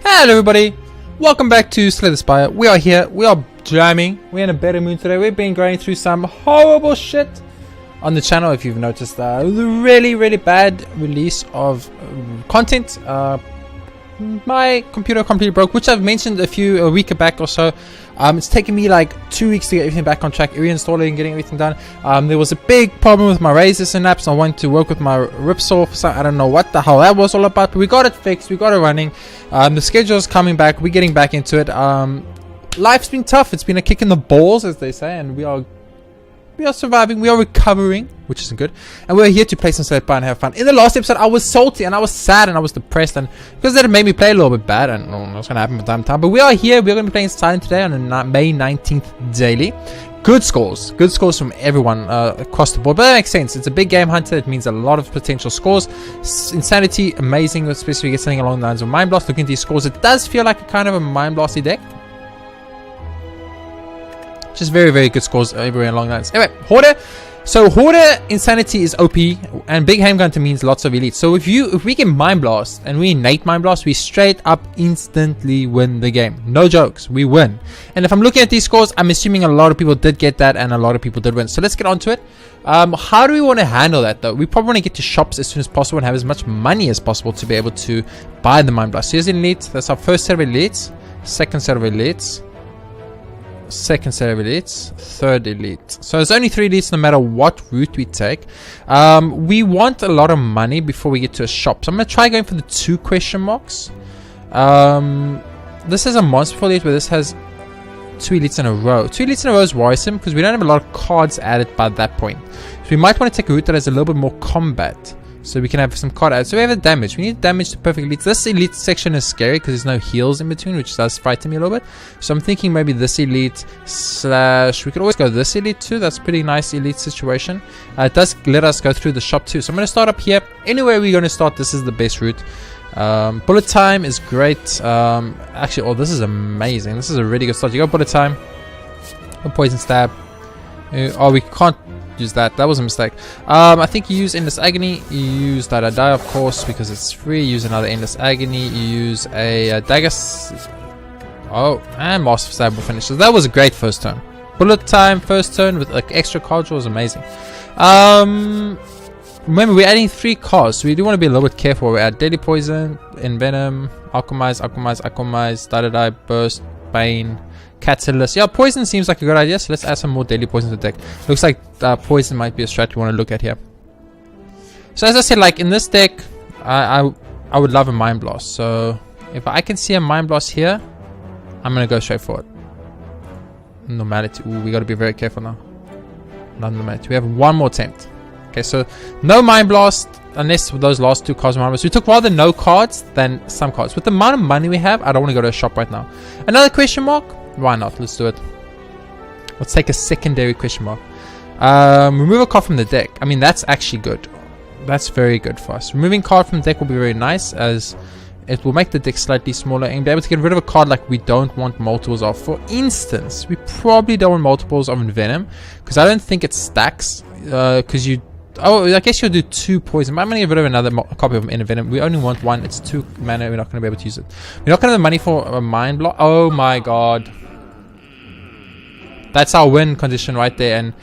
Hello everybody, welcome back to Slay the Spire. We are here, we are jamming, we're in a better mood today. We've been going through some horrible shit on the channel. If you've noticed, the really bad release of content. My computer completely broke, which I've mentioned a week back or so. It's taken me like 2 weeks to get everything back on track, reinstalling, getting everything done. There was a big problem with my Razer synapse. I wanted to work with my ripsaw, so I don't know what the hell that was all about, but we got it fixed, we got it running. The schedule's coming back, we're getting back into it. Life's been tough, it's been a kick in the balls, as they say, and we are surviving, we are recovering, which isn't good, and we're here to play some Slay the Spire and have fun. In the last episode, I was salty and I was sad and I was depressed, and because that made me play a little bit bad. I don't know what's gonna happen from time to time, but we are here. We're gonna be playing Silent today on a May 19th daily. Good scores from everyone across the board, but that makes sense. It's a big game hunter. It means a lot of potential scores. Insanity, amazing, especially if you get something along the lines of Mind Blast. Looking at these scores, it does feel like a kind of a Mind Blasty deck. Just very good scores everywhere along lines. Anyway, Hoarder. So Hoarder Insanity is OP, and Big Handgunter means lots of elites. So if we get Mind Blast and we innate Mind Blast, we straight up instantly win the game. No jokes, we win. And if I'm looking at these scores, I'm assuming a lot of people did get that and a lot of people did win. So let's get on to it. How do we want to handle that though? We probably want to get to shops as soon as possible and have as much money as possible to be able to buy the Mind Blast. So here's an elite. That's our first set of elites. Second set of elites. Second set of elites, third elite. So there's only 3 elites no matter what route we take. We want a lot of money before we get to a shop, so I'm going to try going for the 2 question marks. This is a monster elite, but this has 2 elites in a row. 2 elites in a row is worrisome because we don't have a lot of cards added by that point. So we might want to take a route that has a little bit more combat, so we can have some card added. So we have the damage. We need damage to perfect elites. This elite section is scary because there's no heals in between, which does frighten me a little bit. So I'm thinking maybe this elite slash... We could always go this elite too. That's a pretty nice elite situation. It does let us go through the shop too. So I'm going to start up here. Anywhere we're going to start, this is the best route. Bullet time is great. Actually, this is amazing. This is a really good start. You got bullet time. A poison stab. We can't use that. That was a mistake. I think you use Endless Agony. You use Die of course because it's free. You use another Endless Agony. You use a dagger. And Master Stab will finish. So that was a great first turn. Bullet time first turn with like extra card draw was amazing. Remember, we're adding 3 cards, so we do want to be a little bit careful. We add Deadly Poison, Envenom, Alchemize, Die, Burst, Bane, Catalyst. Yeah, poison seems like a good idea, so let's add some more Deadly Poison to the deck. Looks like poison might be a strat we want to look at here. So as I said, like in this deck, I would love a Mind Blast. So if I can see a Mind Blast here, I'm going to go straight for it. Normality. Ooh, we got to be very careful now. Not normality. We have 1 more attempt. Okay, so no Mind Blast unless those last 2 cards are Mind Blast. We took rather no cards than some cards. With the amount of money we have, I don't want to go to a shop right now. Another question mark? Why not? Let's do it. Let's take a secondary question mark. Remove a card from the deck. I mean, that's actually good. That's very good for us. Removing card from the deck will be very nice, as it will make the deck slightly smaller and be able to get rid of a card like we don't want multiples of. For instance, we probably don't want multiples of Envenom because I don't think it stacks. Because you... Oh, I guess you'll do 2 poison. But I'm going to get rid of another copy of Envenom. We only want 1. It's 2 mana. We're not going to be able to use it. We're not going to have the money for a Mind Block. Oh my god. That's our win condition right there. And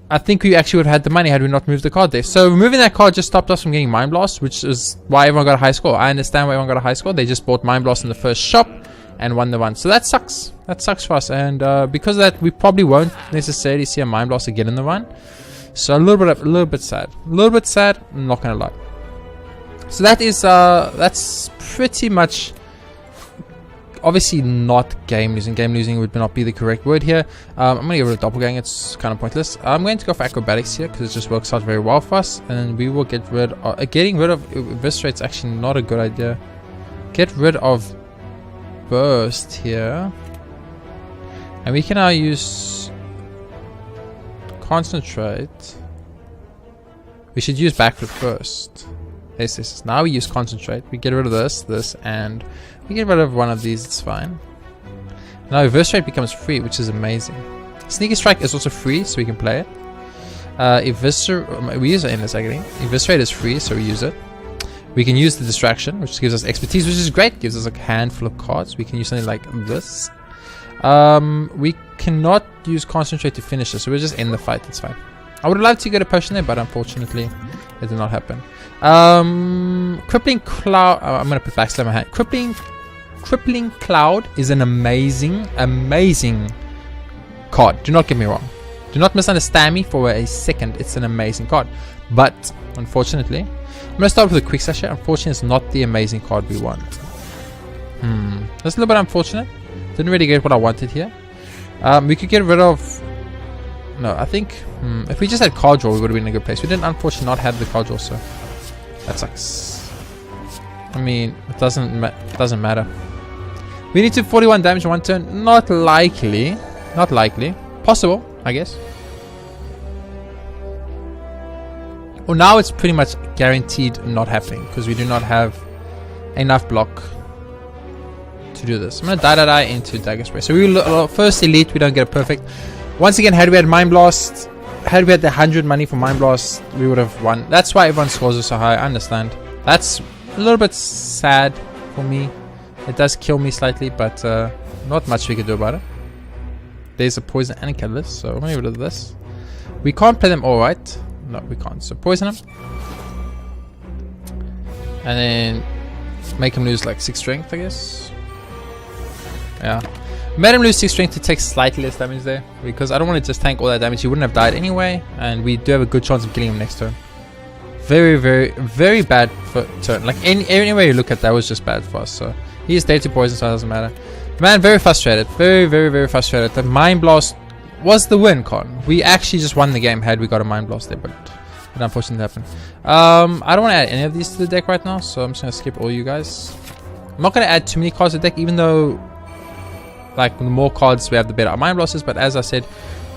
I think we actually would have had the money had we not moved the card there. So removing that card just stopped us from getting Mind Blast, which is why everyone got a high score. I understand why everyone got a high score. They just bought Mind Blast in the first shop and won the one. So that sucks. That sucks for us. And because of that, we probably won't necessarily see a Mind Blast again in the run. So a little bit sad. A little bit sad, I'm not gonna lie. So that is that's pretty much obviously not game losing. Game losing would not be the correct word here. I'm gonna get rid of Doppelganger, it's kind of pointless. I'm going to go for Acrobatics here because it just works out very well for us. And we will get rid of getting rid of Eviscerate's actually not a good idea. Get rid of Burst here. And we can now use Concentrate. We should use Backflip first. Yes. Now we use Concentrate. We get rid of this, and we get rid of one of these. It's fine. Now Eviscerate becomes free, which is amazing. Sneaky Strike is also free, so we can play it. We use it in this agony. Eviscerate is free, so we use it. We can use the distraction, which gives us expertise, which is great. Gives us a handful of cards. We can use something like this. We cannot use concentrate to finish this, so we'll just end the fight. It's fine. I would love to get a potion there, but unfortunately, it did not happen. Crippling Cloud. I'm gonna put backslash my hand. Crippling Cloud is an amazing card. Do not get me wrong. Do not misunderstand me for a second. It's an amazing card, but unfortunately, I'm gonna start with a quick slash here. Unfortunately, it's not the amazing card we want. That's a little bit unfortunate. Didn't really get what I wanted here. We could get rid of. No, I think if we just had card draw, we would have been in a good place. We didn't, unfortunately, not have the card draw, so that sucks. I mean, it doesn't matter. We need to 41 damage in one turn. Not likely. Not likely. Possible, I guess. Well, now it's pretty much guaranteed not happening because we do not have enough block to do this. I'm gonna die into Dagger Spray. So we will first elite. We don't get it perfect. Once again, had we had Mind Blast, had we had the 100 money for Mind Blast, we would have won. That's why everyone's scores are so high. I understand. That's a little bit sad for me. It does kill me slightly, but not much we can do about it. There's a poison and a catalyst, so I'm gonna get rid of this. We can't play them all right. No, we can't. So poison them, and then make him lose like 6 strength, I guess. Yeah. Made him lose 6 strength to take slightly less damage there, because I don't want to just tank all that damage. He wouldn't have died anyway, and we do have a good chance of killing him next turn. Very, very, very bad for turn. Like any way you look at that was just bad for us. So he is dead to poison, so it doesn't matter. Man, very frustrated. Very, very, very frustrated. The Mind Blast was the win, Con. We actually just won the game had we got a Mind Blast there, but it unfortunately happened. I don't want to add any of these to the deck right now, so I'm just going to skip all you guys. I'm not going to add too many cards to the deck, even though like the more cards we have, the better our Mind Blast is. But as I said,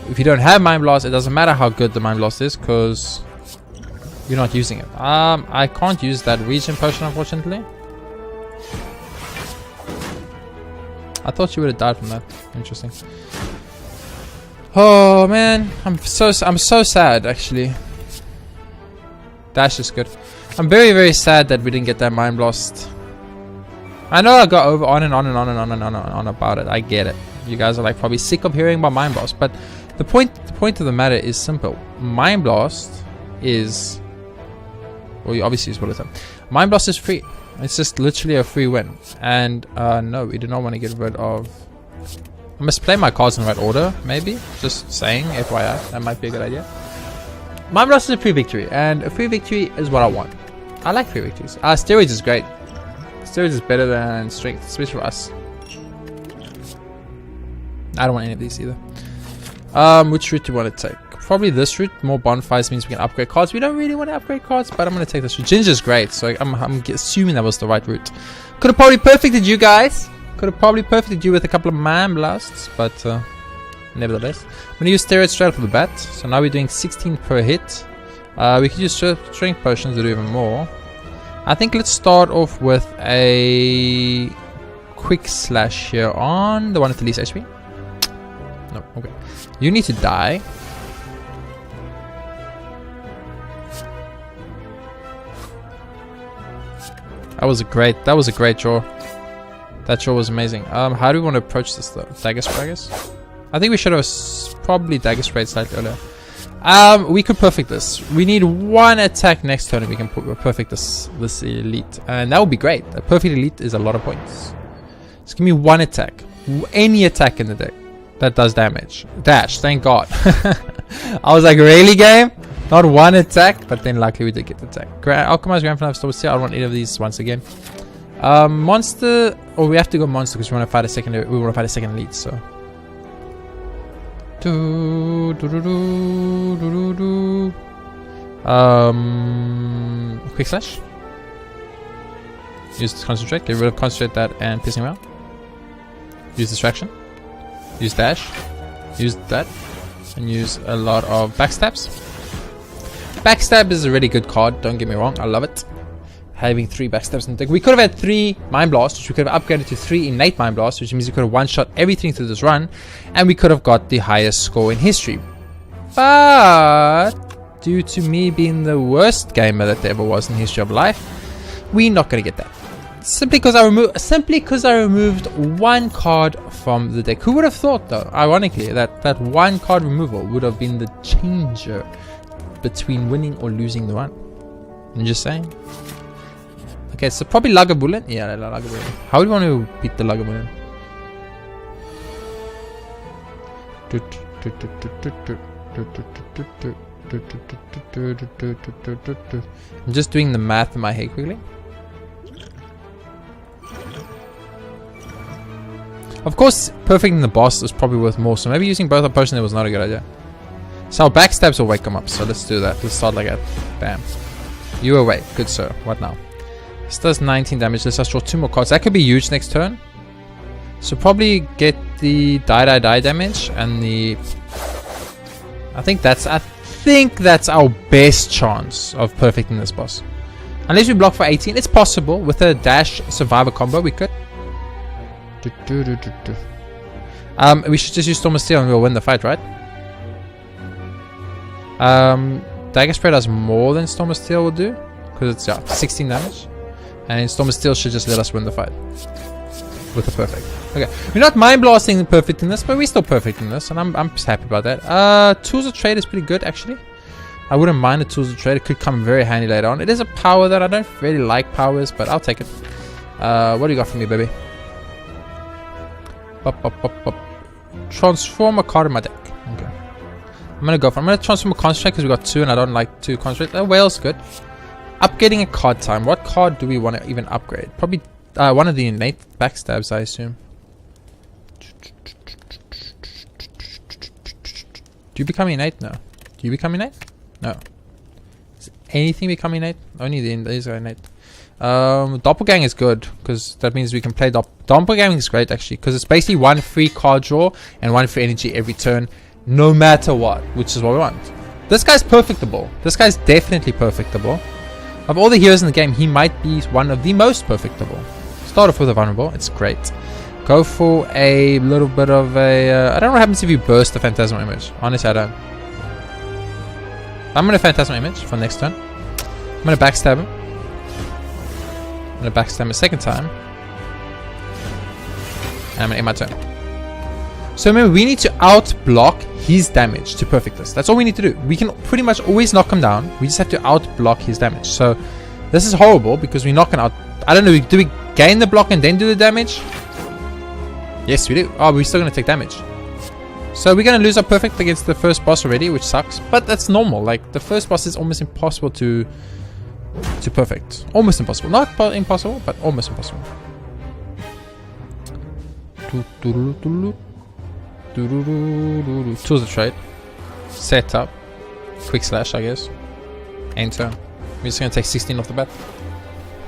if you don't have Mind Blast, it doesn't matter how good the Mind Blast is because you're not using it. I can't use that Regen Potion, unfortunately. I thought you would have died from that. Interesting. Oh man, I'm so sad actually. Dash is good. I'm very, very sad that we didn't get that Mind Blast. I know I got on and on about it. I get it. You guys are like probably sick of hearing about Mind Blast, but the point of the matter is simple. Mind Blast is, well, you obviously use bullet time. Mind Blast is free. It's just literally a free win. And no, we do not want to get rid of. I must play my cards in the right order, maybe. Just saying, FYI, that might be a good idea. Mind Blast is a free victory, and a free victory is what I want. I like free victories. Steroids is great. Steroids is better than strength, especially for us. I don't want any of these either. Which route do you want to take? Probably this route. More bonfires means we can upgrade cards. We don't really want to upgrade cards, but I'm going to take this route. Ginger's great, so I'm assuming that was the right route. Could have probably perfected you guys. Could have probably perfected you with a couple of Mind Blasts, but nevertheless. I'm going to use steroids straight off the bat. So now we're doing 16 per hit. We could use strength potions to do even more. I think let's start off with a quick slash here on the one with the least HP. No, okay. You need to die. That was a great draw. That draw was amazing. How do we want to approach this though? Dagger Spray, I guess? I think we should have probably Dagger Sprayed slightly earlier. We could perfect this. We need one attack next turn and we can perfect this elite. And that would be great. A perfect elite is a lot of points. Just give me one attack. Any attack in the deck that does damage. Dash, thank God. I was like, really, game? Not one attack? But then luckily we did get the attack. Alchemized Grand Finale Stores here. I don't want any of these once again. Monster, or we have to go monster because we want to fight a second. We want to fight a second elite. So. Quick slash. Use concentrate. Get rid of concentrate that and pissing him out. Use distraction. Use dash. Use that. And use a lot of backstabs. Backstab is a really good card. Don't get me wrong. I love it. Having 3 backstabs in the deck. We could have had 3 Mind Blasts, which we could have upgraded to 3 innate Mind Blasts, which means we could have one-shot everything through this run, and we could have got the highest score in history. But due to me being the worst gamer that there ever was in the history of life, We're not gonna get that. Simply because I removed one card from the deck. Who would have thought, though, ironically, that one card removal would have been the changer between winning or losing the run? I'm just saying. Okay, so probably Lagavulin. Yeah, Lagavulin. How do you want to beat the Lagavulin? I'm just doing the math in my head quickly. Of course, perfecting the boss is probably worth more, so maybe using both our potion there was not a good idea. So our backstabs will wake him up, so let's do that. Let's start like that. Bam. You awake. Good sir. What now? This does 19 damage. Let's just draw 2 more cards. That could be huge next turn. So probably get the die damage and the... I think that's our best chance of perfecting this boss. Unless we block for 18, it's possible. With a dash survivor combo, we could. We should just use Storm of Steel and we'll win the fight, right? Dagger Spray does more than Storm of Steel will do, because it's 16 damage, and Storm of Steel should just let us win the fight with a perfect. Okay, we're not mind blasting the perfecting this, but we're still perfecting this, and I'm just happy about that. Tools of Trade is pretty good actually. I wouldn't mind the Tools of Trade. It could come very handy later on. It is a power that I don't really like powers, but I'll take it. What do you got for me, baby? Transform a card in my deck. Okay. I'm gonna transform a Concentrate because we got 2 and I don't like 2 Concentrate. Whale's good. Upgrading a card time. What card do we want to even upgrade? Probably one of the innate backstabs, I assume. Do you become innate? No. Do you become innate? No. Does anything become innate? Only these are innate. Doppelgang is good because that means we can play Doppelgang is great actually because it's basically 1 free card draw and 1 free energy every turn, no matter what, which is what we want. This guy's perfectable. This guy's definitely perfectable. Of all the heroes in the game, he might be one of the most perfectable. Start off with a vulnerable. It's great. Go for a little bit of a... I don't know what happens if you burst the Phantasmal Image. Honestly, I don't. I'm going to Phantasmal Image for next turn. I'm going to backstab him. I'm going to backstab him a second time. And I'm going to end my turn. So remember, we need to outblock his damage to perfect this. That's all we need to do. We can pretty much always knock him down. We just have to outblock his damage. So this is horrible because we're not going to out... I don't know, do we gain the block and then do the damage? Yes, we do. Oh, we're still going to take damage. So we're going to lose our perfect against the first boss already, which sucks. But that's normal. Like, the first boss is almost impossible to perfect. Almost impossible. Not impossible, but almost impossible. Tools of Trade. Set up. Quick slash, I guess. Enter. We're just going to take 16 off the bat.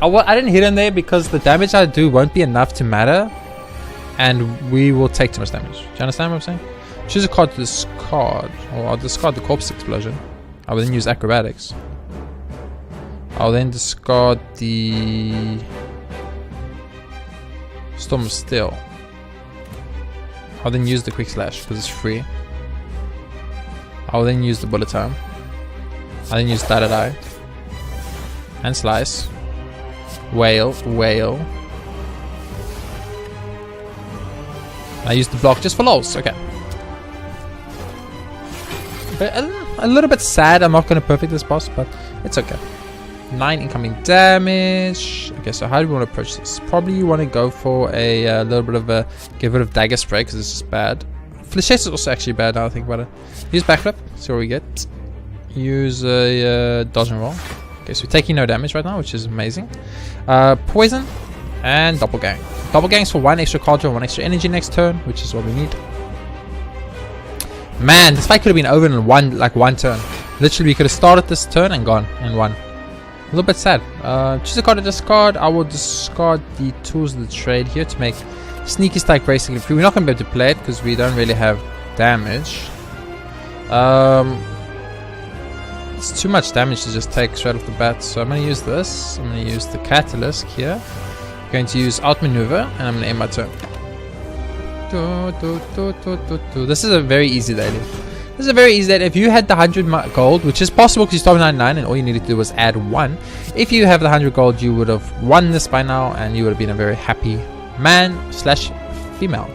I didn't hit him there because the damage I do won't be enough to matter. And we will take too much damage. Do you understand what I'm saying? Choose a card to discard. Or I'll discard the Corpse Explosion. I will then use Acrobatics. I'll then discard the Storm of Steel. I'll then use the Quick Slash because it's free. I'll then use the Bullet Time. I'll then use Die. And Slice. Whale. I used the block just for lols. Okay. But a little bit sad I'm not going to perfect this boss, but it's okay. 9 incoming damage. Okay, so how do we want to approach this? Probably you want to go for a little bit of a... Get rid of Dagger Spray because this is bad. Flechette is also actually bad now I think about it. Use Backflip. See what we get. Use a Dodge and Roll. Okay, so we're taking no damage right now, which is amazing. Poison and Doppelgang. Doppelgangs for 1 extra card draw, 1 extra energy next turn, which is what we need. Man, this fight could have been over in one turn. Literally, we could have started this turn and gone and won. A little bit sad. Choose a card to discard. I will discard the Tools of the Trade here to make Sneaky Strike basically free. We're not going to be able to play it because we don't really have damage. It's too much damage to just take straight off the bat. So I'm going to use this. I'm going to use the Catalyst here. I'm going to use Outmaneuver and I'm going to end my turn. This is a very easy daily. This is a very easy that if you had the 100 gold, which is possible because you started with 99 and all you needed to do was add 1. If you have the 100 gold, you would have won this by now and you would have been a very happy man / female.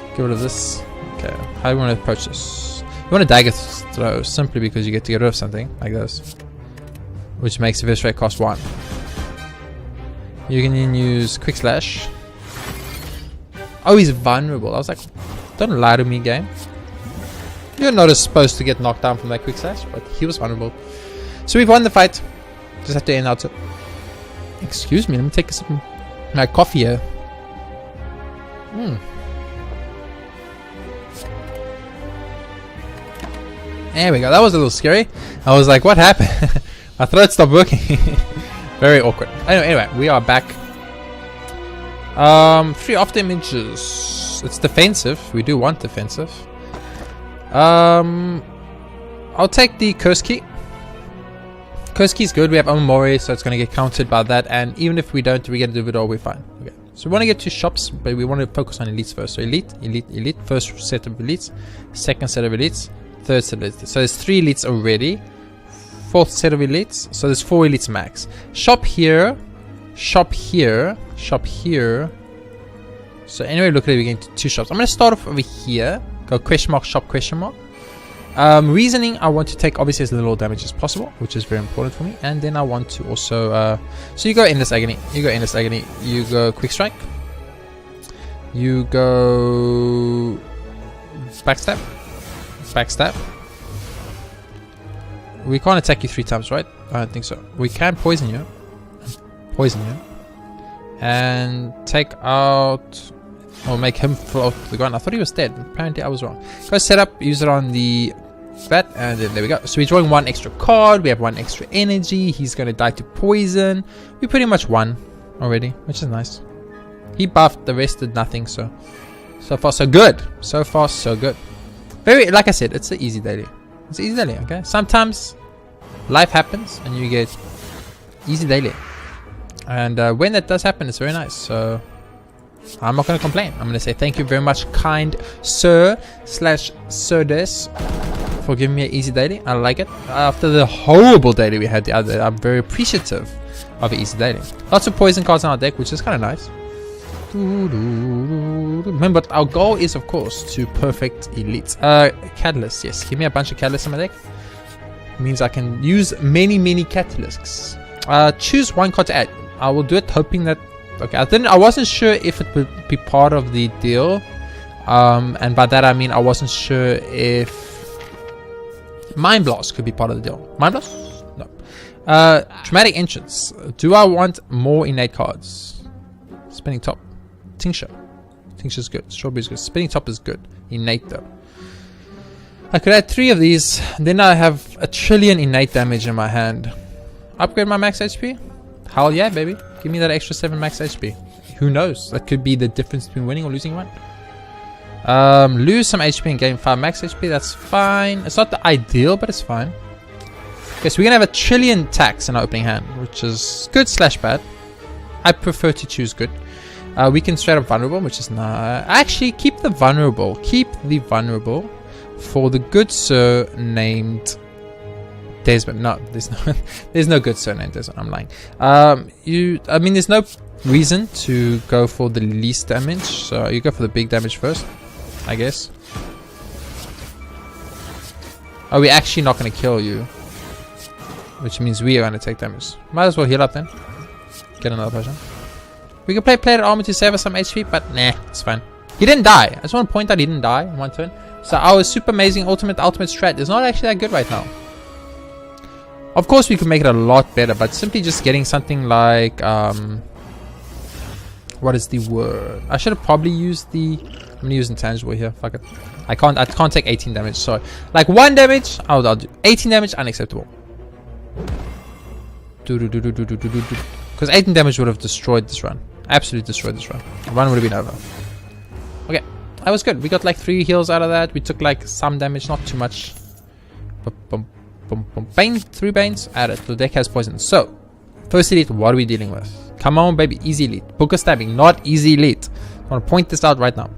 Get rid of this. Okay, how do you want to approach this? You want a dagger throw simply because you get to get rid of something like this, which makes the first rate cost 1. You can then use quick slash. Oh, he's vulnerable. I was like, don't lie to me, game. You're not supposed to get knocked down from that quick slash, but he was vulnerable. So we've won the fight. Just have to end out. Excuse me, let me take some my coffee here. There we go. That was a little scary. I was like, what happened? My throat stopped working. Very awkward. Anyway, we are back. 3 off images. It's defensive. We do want defensive. I'll take the curse key. Curse key is good. We have Omori, so it's going to get counted by that. And even if we don't, we get to do it all, we're fine. Okay. So we want to get to shops, but we want to focus on elites first. So elite, elite, elite. First set of elites. Second set of elites. Third set of elites. So there's 3 elites already. 4th set of elites. So there's 4 elites max. Shop here. Shop here. Shop here. So anyway, look at it. We're getting to 2 shops. I'm going to start off over here. Go question mark, shop, question mark. Reasoning, I want to take obviously as little damage as possible, which is very important for me. And then I want to also so you go endless agony, you go endless agony, you go quick strike, you go backstab, backstab. We can't attack you 3 times, right? I don't think so. We can poison you, and take out or make him float to the ground. I thought he was dead. Apparently I was wrong. Go set up, use it on the bat, and then there we go. So we're drawing 1 extra card. We have 1 extra energy. He's going to die to poison. We pretty much won already, which is nice. He buffed, the rest did nothing. So far so good. So far so good. Very, like I said, it's an easy daily. It's easy daily, okay? Sometimes life happens and you get easy daily. And when that does happen, it's very nice. So I'm not going to complain. I'm going to say thank you very much, kind sir / sirdes, for giving me an easy daily. I like it. After the horrible daily we had the other day, I'm very appreciative of an easy daily. Lots of poison cards on our deck, which is kind of nice. Remember, our goal is, of course, to perfect elites. Catalyst, yes. Give me a bunch of catalysts on my deck. It means I can use many catalysts. Choose 1 card to add. I will do it hoping that. Okay, I wasn't sure if it would be part of the deal, and by that I mean I wasn't sure if Mind Blast could be part of the deal. Mind Blast? No. Dramatic Entrance. Do I want more innate cards? Spinning Top. Tincture. Tincture's good. Strawberry's good. Spinning Top is good. Innate though. I could add 3 of these, then I have 1 trillion innate damage in my hand. Upgrade my max HP? Hell yeah, baby. Give me that extra 7 max HP. Who knows? That could be the difference between winning or losing 1. Lose some HP and gain 5 max HP. That's fine. It's not the ideal, but it's fine. Okay, so we're going to have 1 trillion attacks in our opening hand, which is good / bad. I prefer to choose good. We can straight up vulnerable, which is not. Actually, keep the vulnerable. Keep the vulnerable for the good sir named Desmond. No, there's no good sir named Desmond. I'm lying. I mean, there's no reason to go for the least damage, so you go for the big damage first, I guess. Oh, we're actually not going to kill you, which means we are going to take damage. Might as well heal up then. Get another potion. We can play Plated Armor to save us some HP, but nah, it's fine. He didn't die. I just want to point out he didn't die in 1 turn. So our super amazing ultimate strat is not actually that good right now. Of course, we could make it a lot better, but simply just getting something like what is the word? I should have probably used the. I'm gonna use intangible here. Fuck it. I can't take 18 damage. So like 1 damage, I'll do 18 damage. Unacceptable. Because 18 damage would have destroyed this run. Absolutely destroyed this run. The run would have been over. Okay, that was good. We got like 3 heals out of that. We took like some damage, not too much. Bane, 3 Banes added. The deck has poison. So, first elite, what are we dealing with? Come on, baby. Easy elite. Booker stabbing, not easy elite. I want to point this out right now.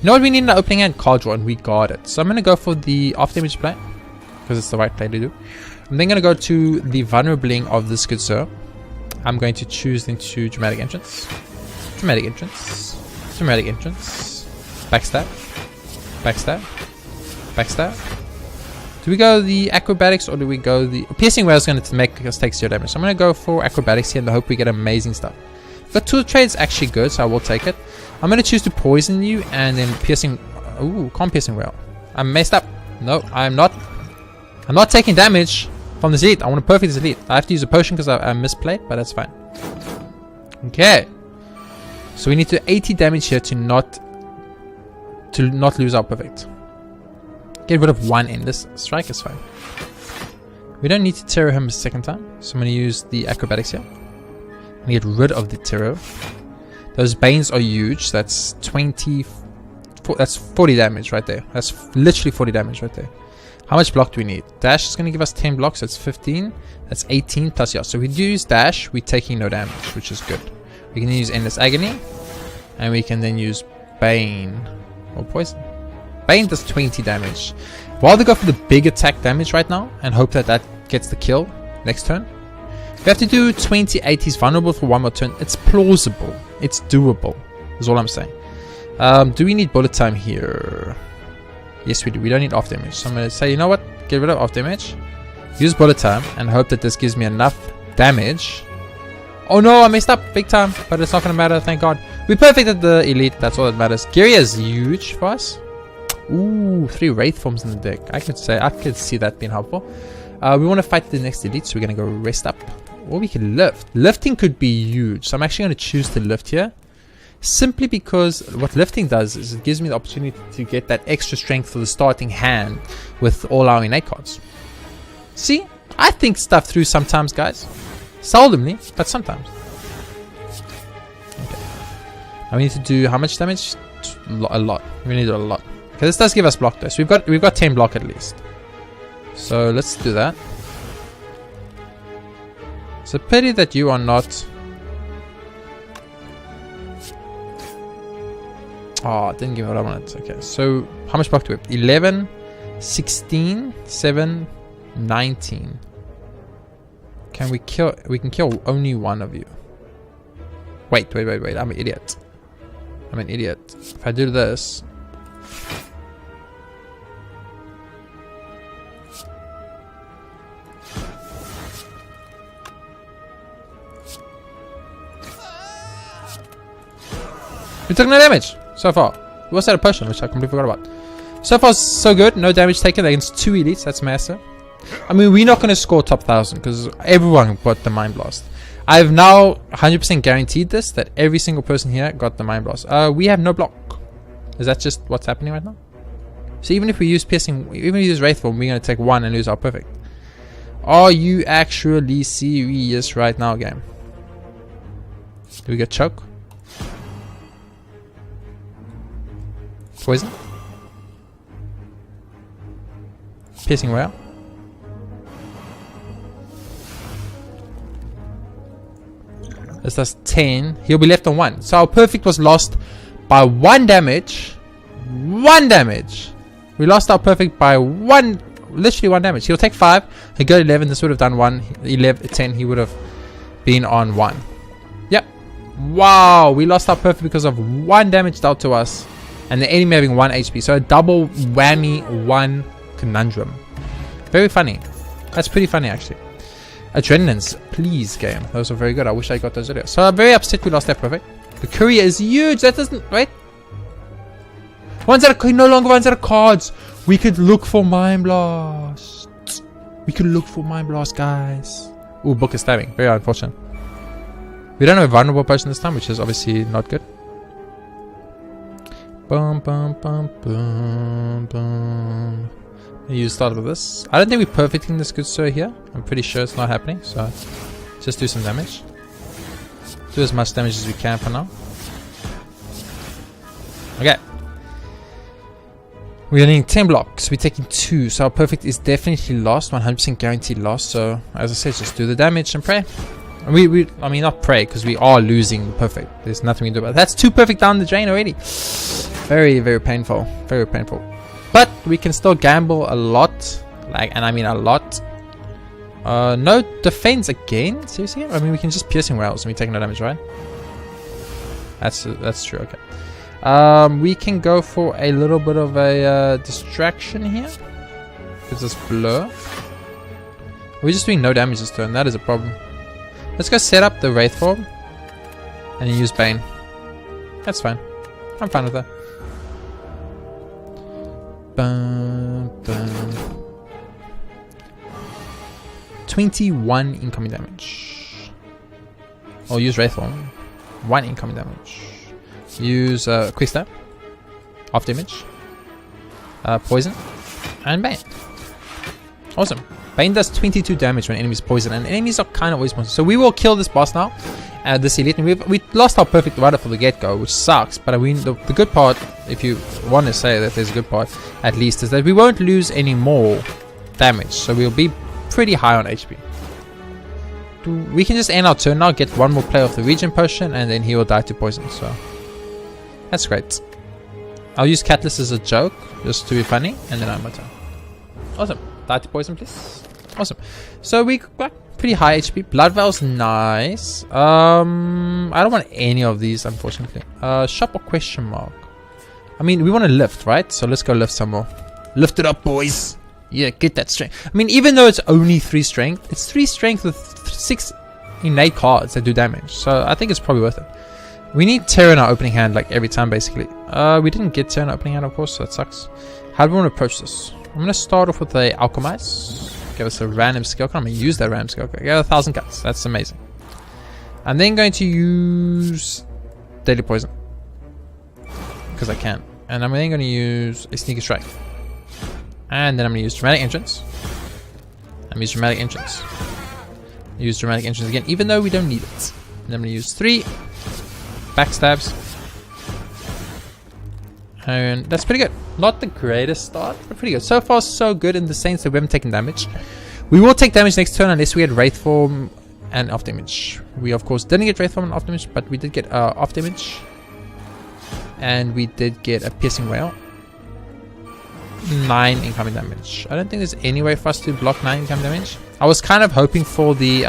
You know what we need in the opening hand? Card draw, and we got it. So I'm going to go for the off damage play, because it's the right play to do. I'm then going to go to the vulnerabling of this good sir. I'm going to choose into dramatic entrance. Dramatic entrance. Dramatic entrance. Backstab. Backstab. Backstab. Do we go the acrobatics or do we go the... Piercing Wail is going to make us take 0 damage. So I'm going to go for acrobatics here in the hope we get amazing stuff. The tool trade's actually good, so I will take it. I'm going to choose to poison you and then piercing... Ooh, can't piercing Wail. I'm messed up. No, I'm not. I'm not taking damage from this elite. I want to perfect this elite. I have to use a potion because I misplayed, but that's fine. Okay. So we need to 80 damage here to not lose our perfect. Get rid of one endless strike is fine. We don't need to terror him a second time, so I'm going to use the acrobatics here. And get rid of the terror. Those banes are huge. That's 20. That's 40 damage right there. That's literally 40 damage right there. How much block do we need? Dash is going to give us 10 blocks. That's 15. That's 18 plus yeah. So if we do use dash, we're taking no damage, which is good. We can use endless agony, and we can then use bane or poison. Bane does 20 damage. While they go for the big attack damage right now and hope that that gets the kill next turn. We have to do 20 80s vulnerable for one more turn. It's plausible. It's doable. Is all I'm saying. Do we need bullet time here? Yes, we do. We don't need off damage. So I'm going to say, you know what? Get rid of off damage. Use bullet time and hope that this gives me enough damage. Oh no, I messed up big time. But it's not going to matter. Thank God. We perfected the elite. That's all that matters. Gyria is huge for us. Ooh, 3 Wraith forms in the deck. I could see that being helpful. We want to fight the next elite, so we're going to go rest up. Or we can lift. Lifting could be huge. So I'm actually going to choose to lift here. Simply because what lifting does is it gives me the opportunity to get that extra strength for the starting hand with all our innate cards. See? I think stuff through sometimes, guys. Seldomly, but sometimes. Okay. Now we need to do how much damage? A lot. We need a lot. Okay, this does give us block though. So we've got 10 block at least. So let's do that. It's a pity that you are not... Oh, it didn't give me what I wanted. Okay, so how much block do we have? 11, 16, 7, 19. Can we kill... We can kill only one of you. Wait. I'm an idiot. I'm an idiot. If I do this... We took no damage so far. We also had a potion, which I completely forgot about. So far, so good. No damage taken against 2 elites. That's massive. I mean, we're not going to score top 1000 because everyone got the Mind Blast. I've now 100% guaranteed this, that every single person here got the Mind Blast. We have no block. Is that just what's happening right now? So even if we use Piercing, even if we use Wraith Form, we're going to take 1 and lose our perfect. Are you actually serious right now, game? Do we get choke? Poison? Piercing Wail? This does 10. He'll be left on 1. So our perfect was lost by 1 damage. 1 damage. We lost our perfect by 1. Literally 1 damage. He'll take 5. He'll go 11. This would have done 1. 11, 10. He would have been on 1. Yep. Wow. We lost our perfect because of 1 damage dealt to us. And the enemy having 1 HP. So a double whammy 1 conundrum. Very funny. That's pretty funny actually. Adrenalines, please game. Those are very good. I wish I got those earlier. So I'm very upset we lost that perfect. The courier is huge. That doesn't... Right? Ones that are no longer ones that are cards. We could look for Mind Blast. We could look for Mind Blast, guys. Ooh, book is stabbing. Very unfortunate. We don't have a vulnerable potion this time, which is obviously not good. Bum bum bum bum bum. You start with this. I don't think we're perfecting this good sir here. I'm pretty sure it's not happening. So just do some damage. Do as much damage as we can for now. Okay. We're needing 10 blocks. We're taking 2. So our perfect is definitely lost. 100% guaranteed lost. So as I said, just do the damage and pray. I mean, not pray, because we are losing perfect. There's nothing we can do about it. That's 2 perfect down the drain already. Very, very painful. Very painful. But we can still gamble a lot. And I mean a lot. No defense again? Seriously? I mean, we can just piercing rails and we take no damage, right? That's true, okay. We can go for a little bit of a distraction here. Gives us blur. We're just doing no damage this turn. That is a problem. Let's go set up the Wraith Form. And then use Bane. That's fine. I'm fine with that. 21 incoming damage. I'll use Wraith Form. 1 incoming damage. Use Quick Step. Half damage. Poison. And Bane. Awesome. Bane does 22 damage when enemies poison, and enemies are kind of always poison. So we will kill this boss now. This elite. And we lost our perfect rider for the get-go, which sucks. But I mean, the good part, if you want to say that there's a good part, at least, is that we won't lose any more damage. So we'll be pretty high on HP. We can just end our turn now, get one more play of the Regen Potion, and then he will die to poison. So that's great. I'll use Catalyst as a joke, just to be funny, and then I'm my turn. Awesome. Die to poison, please. Awesome. So we got pretty high HP. Blood Vial's nice. I don't want any of these, unfortunately. Shop or question mark? I mean, we want to lift, right? So let's go lift some more. Lift it up, boys. Yeah, get that strength. I mean, even though it's only 3 strength, it's 3 strength with 6 innate cards that do damage. So I think it's probably worth it. We need Terror in our opening hand, like every time, basically. We didn't get Terror in our opening hand, of course, so that sucks. How do we want to approach this? I'm going to start off with a Alchemize. Give us a random skill card. I'm going to use that random skill card. Get 1,000 cuts. That's amazing. I'm then going to use Deadly Poison. Because I can. And I'm then going to use a Sneaky Strike. And then I'm going to use Dramatic Entrance. I'm going to use Dramatic Entrance. Use Dramatic Entrance again, even though we don't need it. And I'm going to use 3 Backstabs. And that's pretty good. Not the greatest start, but pretty good. So far, so good in the sense that we haven't taken damage. We will take damage next turn unless we get Wraith Form and off damage. We, of course, didn't get Wraith Form and off damage, but we did get off damage. And we did get a Piercing Rail. 9 incoming damage. I don't think there's any way for us to block 9 incoming damage. I was kind of hoping for the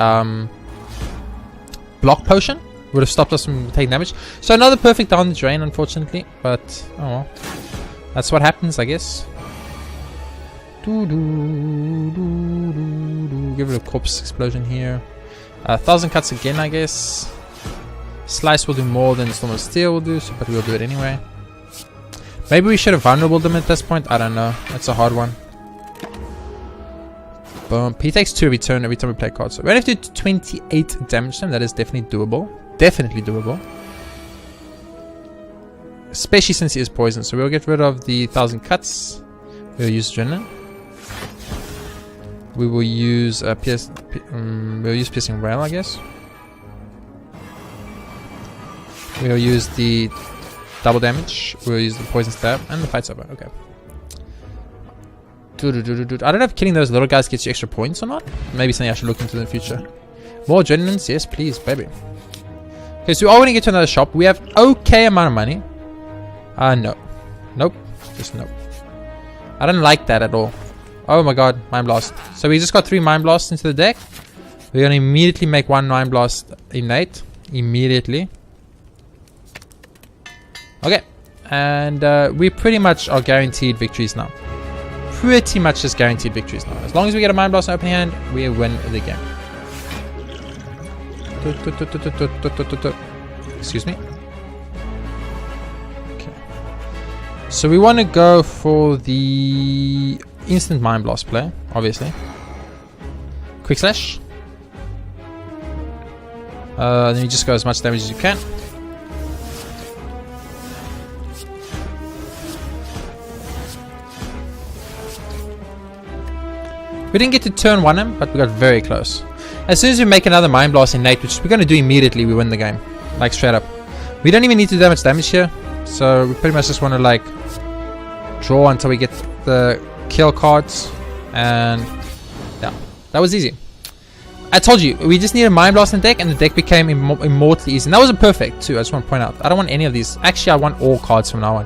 Block Potion. Would have stopped us from taking damage. So another perfect down the drain, unfortunately. But, oh well. That's what happens, I guess. Give it a Corpse Explosion here. 1,000 cuts again, I guess. Slice will do more than Storm of Steel will do, but we'll do it anyway. Maybe we should have vulnerable them at this point. I don't know. That's a hard one. Boom. He takes 2 every turn every time we play cards. So we only have to do 28 damage to him. That is definitely doable. Definitely doable. Especially since he is poisoned. So we'll get rid of the 1,000 cuts. We'll use Adrenaline. We will use we'll use Piercing Rail, I guess. We'll use the double damage. We'll use the Poison Stab. And the fight's over. Okay. I don't know if killing those little guys gets you extra points or not. Maybe something I should look into in the future. More Adrenalines? Yes, please, baby. Okay, so we are going to get to another shop. We have okay amount of money. No. Nope. Just nope. I don't like that at all. Oh my god, Mind Blast. So we just got 3 Mind Blasts into the deck. We're going to immediately make 1 Mind Blast innate. Immediately. Okay. And we pretty much are guaranteed victories now. Pretty much just guaranteed victories now. As long as we get a Mind Blast in open hand, we win the game. Excuse me. Okay. So we want to go for the instant Mind Blast play, obviously. Quick Slash. Then you just go as much damage as you can. We didn't get to turn 1 him, but we got very close. As soon as we make another Mind Blast innate, which we're going to do immediately, we win the game. Like, straight up. We don't even need to do that much damage here. So, we pretty much just want to, like, draw until we get the kill cards. And, yeah. That was easy. I told you, we just needed a Mind Blast in the deck, and the deck became immortally easy. And that was a perfect, too. I just want to point out. I don't want any of these. Actually, I want all cards from now on.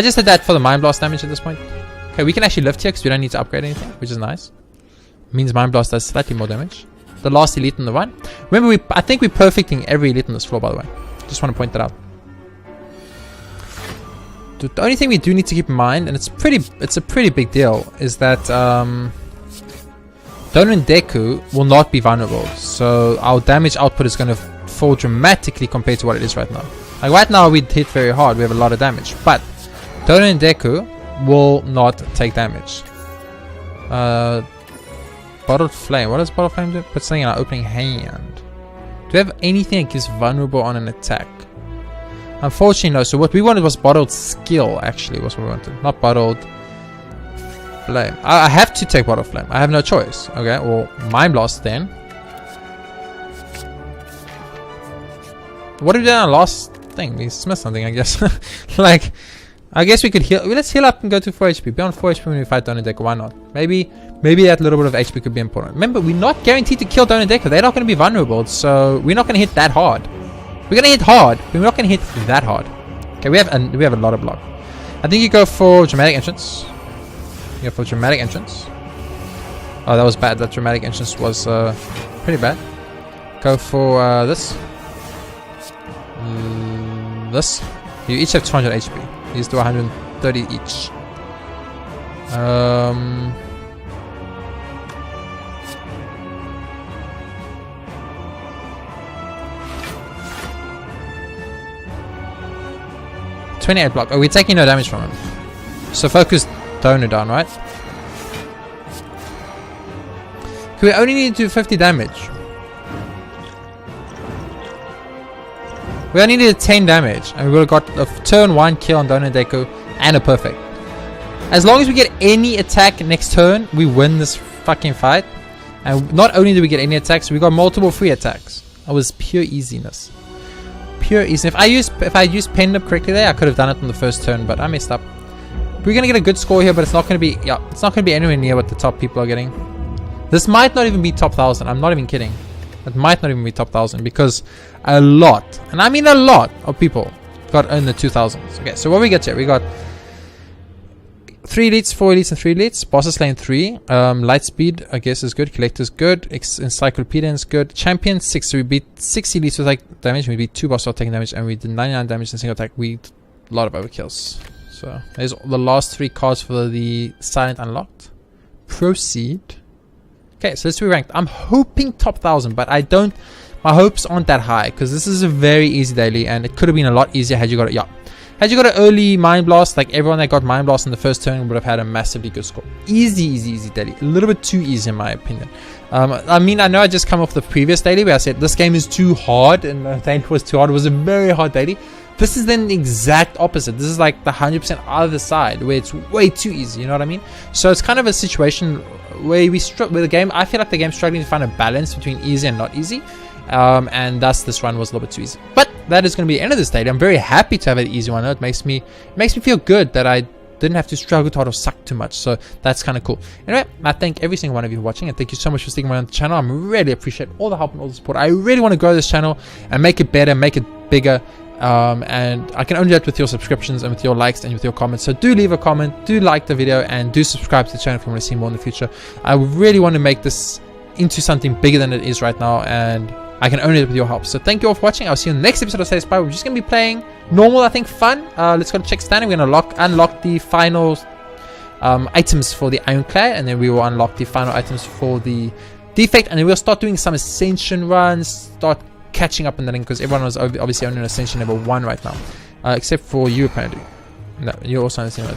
I just did that for the Mind Blast damage at this point. Okay, we can actually lift here because we don't need to upgrade anything, which is nice. Means Mind Blast does slightly more damage. The last elite in the run. Remember, I think we're perfecting every elite on this floor, by the way. Just want to point that out. The only thing we do need to keep in mind, and it's a pretty big deal, is that Dono and Deku will not be vulnerable. So our damage output is going to fall dramatically compared to what it is right now. Like right now we hit very hard, we have a lot of damage, but Dono and Deku will not take damage. Bottled Flame. What does Bottled Flame do? Put something in our opening hand. Do we have anything that gives vulnerable on an attack? Unfortunately, no. So what we wanted was Bottled Skill, actually, was what we wanted. Not Bottled Flame. I have to take Bottled Flame. I have no choice. Okay, or Mind Blast then. What did we do on our last thing? We missed something, I guess. Like, I guess we could heal. Let's heal up and go to 4 HP. Be on 4 HP when we fight Dono Deku. Why not? Maybe that little bit of HP could be important. Remember, we're not guaranteed to kill Dono Deku. They're not going to be vulnerable, so we're not going to hit that hard. We're going to hit hard, but we're not going to hit that hard. Okay, we have a lot of block. I think you go for Dramatic Entrance. You go for Dramatic Entrance. Oh, that was bad. That Dramatic Entrance was pretty bad. Go for this. This. You each have 200 HP. These do 130 each. 28 block. Oh, we're taking no damage from him. So focus Dono down, right? We only need to do 50 damage. We only needed 10 damage, and we would have got a turn 1 kill on Dono Deku and a perfect. As long as we get any attack next turn, we win this fucking fight. And not only do we get any attacks, we got multiple free attacks. It was pure easiness. Pure easy. If I used Pen Up correctly there, I could have done it on the first turn, but I messed up. We're gonna get a good score here, but it's not gonna be it's not gonna be anywhere near what the top people are getting. This might not even be top 1000. I'm not even kidding. It might not even be top 1000 because a lot, and I mean a lot of people got in the 2000s. Okay, so what we get here, we got 3 elites, 4 elites, and 3 elites. Bosses Lane 3. Lightspeed, I guess, is good. Collector's good. Encyclopedia is good. Champion 6. So we beat 6 elites with like damage. We beat 2 bosses without taking damage, and we did 99 damage in single attack. We did a lot of overkills. So there's the last 3 cards for the Silent Unlocked. Proceed. Okay, so let's be ranked. I'm hoping top 1000, but I don't. My hopes aren't that high because this is a very easy daily, and it could have been a lot easier had you got it. Had you got an early Mind Blast, like everyone that got Mind Blast in the first turn would have had a massively good score. Easy daily. A little bit too easy in my opinion. I mean, I know I just come off the previous daily where I said this game is too hard and the daily was too hard. It was a very hard daily. This is then the exact opposite. This is like the 100% other side where it's way too easy. You know what I mean? So it's kind of a situation where where the game, I feel like the game's struggling to find a balance between easy and not easy. And thus this run was a little bit too easy. But that is going to be the end of this daily. I'm very happy to have an easy one. It makes me feel good that I didn't have to struggle too hard or suck too much. So that's kind of cool. Anyway, I thank every single one of you for watching, and thank you so much for sticking around the channel. I really appreciate all the help and all the support. I really want to grow this channel and make it better, make it bigger. And I can only do that with your subscriptions and with your likes and with your comments. So do leave a comment, do like the video, and do subscribe to the channel if you want to see more in the future. I really want to make this into something bigger than it is right now, and I can only do it with your help. So thank you all for watching. I'll see you in the next episode of Slay the Spire. We're just going to be playing normal, I think, fun. Let's go to check standing. We're going to unlock the final items for the Ironclad, and then we will unlock the final items for the Defect, and then we'll start doing some Ascension runs, start catching up in that, because everyone was obviously only on Ascension level 1 right now, except for you apparently. No, you're also on Ascension.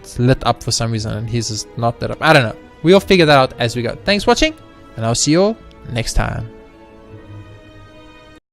It's lit up for some reason, and his is not lit up. I don't know. We'll figure that out as we go. Thanks for watching, and I'll see you all next time.